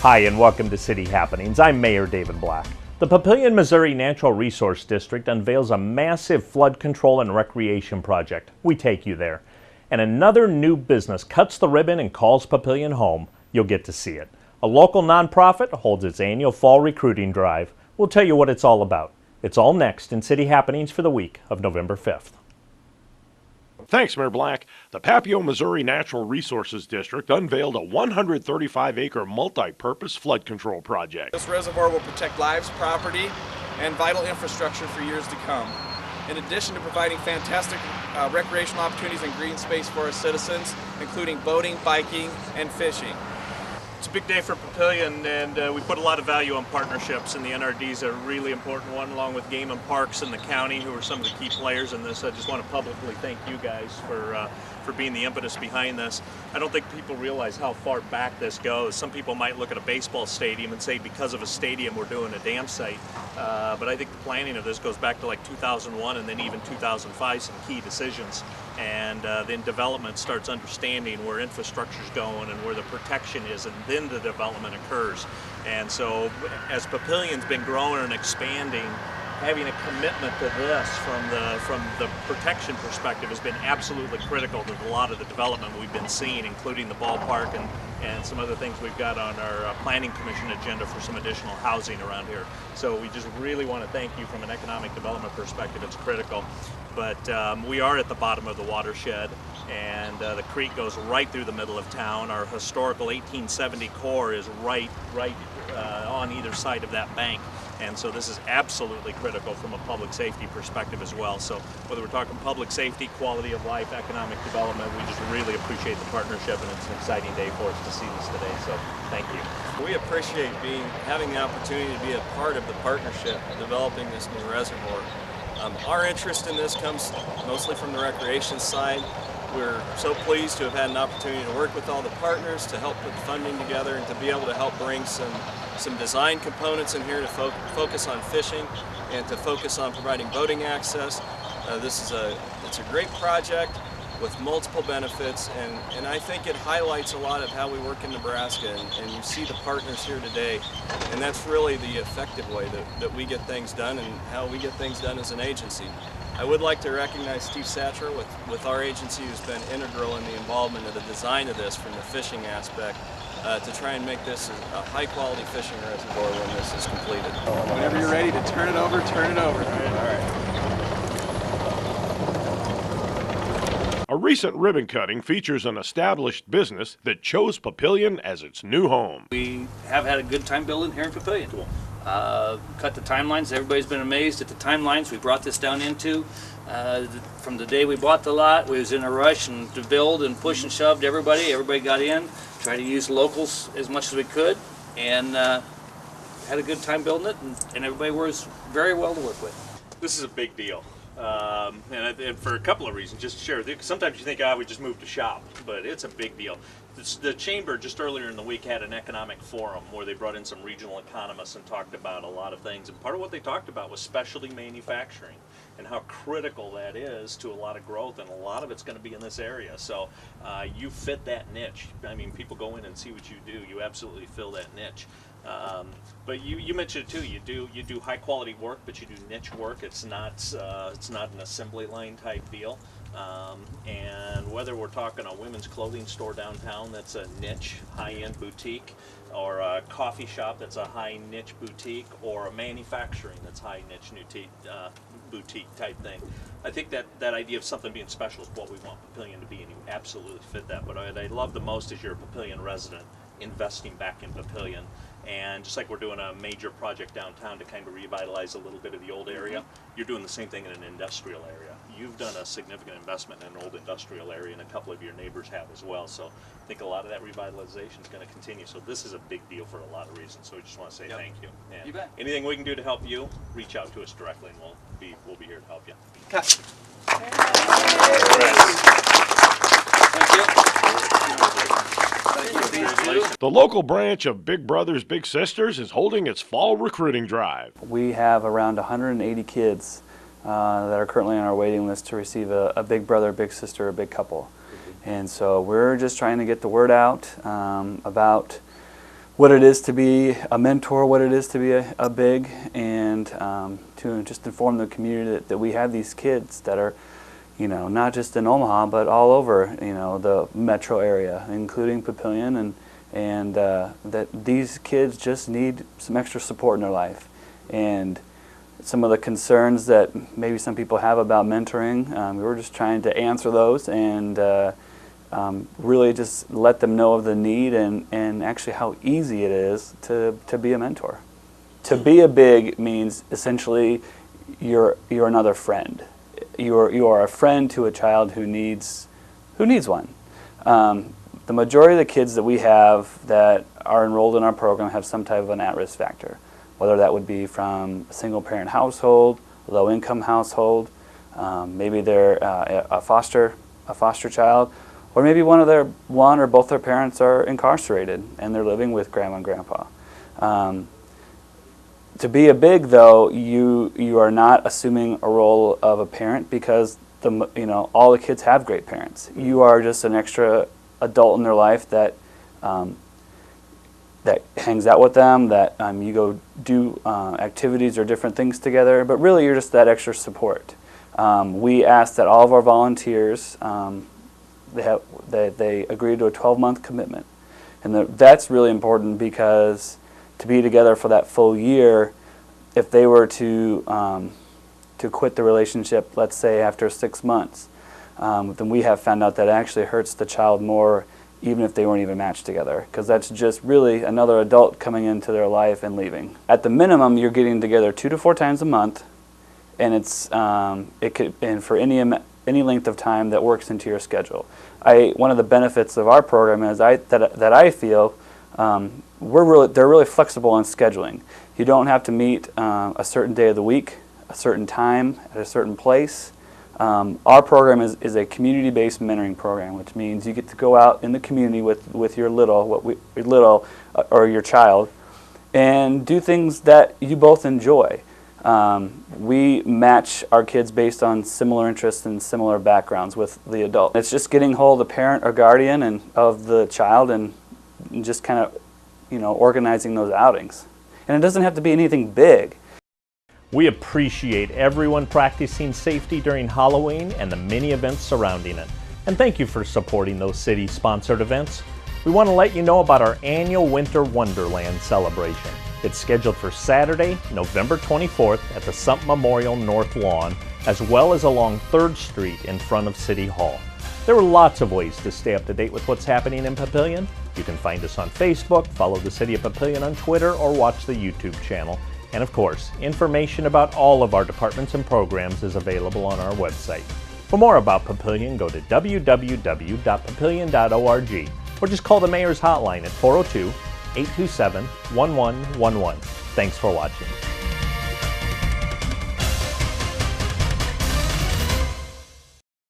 Hi, and welcome to City Happenings. I'm Mayor David Black. The Papillion-Missouri Natural Resource District unveils a massive flood control and recreation project. We take you there. And another new business cuts the ribbon and calls Papillion home. You'll get to see it. A local nonprofit holds its annual fall recruiting drive. We'll tell you what it's all about. It's all next in City Happenings for the week of November 5th. Thanks, Mayor Black. The Papio-Missouri Natural Resources District unveiled a 135-acre multi-purpose flood control project. This reservoir will protect lives, property, and vital infrastructure for years to come. In addition to providing fantastic recreational opportunities and green space for our citizens, including boating, biking, and fishing. It's a big day for Papillion, and we put a lot of value on partnerships, and the NRD is a really important one, along with Game and Parks and the county, who are some of the key players in this. I just want to publicly thank you guys for being the impetus behind this. I don't think people realize how far back this goes. Some people might look at a baseball stadium and say, because of a stadium, we're doing a dam site. But I think the planning of this goes back to like 2001 and then even 2005, some key decisions. And then development starts understanding where infrastructure's going and where the protection is, and then the development occurs. And so as Papillion's been growing and expanding, having a commitment to this from the protection perspective has been absolutely critical to a lot of the development we've been seeing, including the ballpark and some other things we've got on our planning commission agenda for some additional housing around here. So we just really want to thank you from an economic development perspective. It's critical. But we are at the bottom of the watershed, and the creek goes right through the middle of town. Our historical 1870 core is right on either side of that bank. And so this is absolutely critical from a public safety perspective as well. So whether we're talking public safety, quality of life, economic development, we just really appreciate the partnership, and it's an exciting day for us to see this today. So thank you. We appreciate having the opportunity to be a part of the partnership developing this new reservoir. Our interest in this comes mostly from the recreation side. We're so pleased to have had an opportunity to work with all the partners to help put funding together and to be able to help bring some design components in here to focus on fishing and to focus on providing boating access. It's a great project with multiple benefits, and I think it highlights a lot of how we work in Nebraska, and you see the partners here today, and that's really the effective way that we get things done and how we get things done as an agency. I would like to recognize Steve Satcher with our agency, who's been integral in the involvement of the design of this from the fishing aspect to try and make this a high-quality fishing reservoir when this is completed. Whenever you're ready to turn it over, turn it over. All right. A recent ribbon cutting features an established business that chose Papillion as its new home. We have had a good time building here in Papillion. Cool. Cut the timelines. Everybody's been amazed at the timelines we brought this down into. From the day we bought the lot, we was in a rush and to build and push and shoved everybody. Everybody got in, tried to use locals as much as we could, and had a good time building it, and everybody was very well to work with. This is a big deal. And for a couple of reasons, just to share with you. Sometimes you think, we just moved to shop, but it's a big deal. The Chamber just earlier in the week had an economic forum where they brought in some regional economists and talked about a lot of things. And part of what they talked about was specialty manufacturing and how critical that is to a lot of growth, and a lot of it's going to be in this area. So you fit that niche. I mean, people go in and see what you do. You absolutely fill that niche. But you mentioned it too. You do high quality work, but you do niche work. It's not an assembly line type deal. And whether we're talking a women's clothing store downtown that's a niche high-end boutique, or a coffee shop that's a high niche boutique, or a manufacturing that's high niche boutique type thing, I think that idea of something being special is what we want Papillion to be, and you absolutely fit that. But what I love the most is you're a Papillion resident investing back in Papillion. And just like we're doing a major project downtown to kind of revitalize a little bit of the old area, you're doing the same thing in an industrial area. You've done a significant investment in an old industrial area, and a couple of your neighbors have as well. So I think a lot of that revitalization is going to continue. So this is a big deal for a lot of reasons. So we just want to say thank you. And you bet. Anything we can do to help you, reach out to us directly, and we'll be here to help you. Cut. The local branch of Big Brothers Big Sisters is holding its fall recruiting drive. We have around 180 kids that are currently on our waiting list to receive a big brother, big sister, a big couple. And so we're just trying to get the word out about what it is to be a mentor, what it is to be a big, and to just inform the community that we have these kids that are, you know, not just in Omaha, but all over, you know, the metro area, including Papillion, and that these kids just need some extra support in their life. And some of the concerns that maybe some people have about mentoring, we were just trying to answer those and really just let them know of the need and actually how easy it is to be a mentor. To be a big means essentially you're another friend. You are a friend to a child who needs one. The majority of the kids that we have that are enrolled in our program have some type of an at-risk factor, whether that would be from a single-parent household, low-income household, maybe they're a foster child, or maybe one or both their parents are incarcerated and they're living with grandma and grandpa. To be a big, though, you are not assuming a role of a parent because all the kids have great parents. You are just an extra adult in their life that hangs out with them, that you go do activities or different things together, but really you're just that extra support. We ask that all of our volunteers, they agree to a 12-month commitment. And that's really important because to be together for that full year, if they were to quit the relationship, let's say after 6 months, then we have found out that it actually hurts the child more even if they weren't even matched together, because that's just really another adult coming into their life and leaving. At the minimum, you're getting together 2 to 4 times a month, and and for any length of time that works into your schedule. One of the benefits of our program is that I feel they're really flexible in scheduling. You don't have to meet a certain day of the week, a certain time, at a certain place. Our program is a community-based mentoring program, which means you get to go out in the community with your or your child and do things that you both enjoy. We match our kids based on similar interests and similar backgrounds with the adult. It's just getting hold of the parent or guardian of the child and just kind of, organizing those outings. And it doesn't have to be anything big. We appreciate everyone practicing safety during Halloween and the many events surrounding it. And thank you for supporting those city-sponsored events. We want to let you know about our annual Winter Wonderland celebration. It's scheduled for Saturday, November 24th at the Sump Memorial North Lawn, as well as along 3rd Street in front of City Hall. There are lots of ways to stay up to date with what's happening in Papillion. You can find us on Facebook, follow the City of Papillion on Twitter, or watch the YouTube channel. And of course, information about all of our departments and programs is available on our website. For more about Papillion, go to www.papillion.org or just call the Mayor's Hotline at 402-827-1111. Thanks for watching.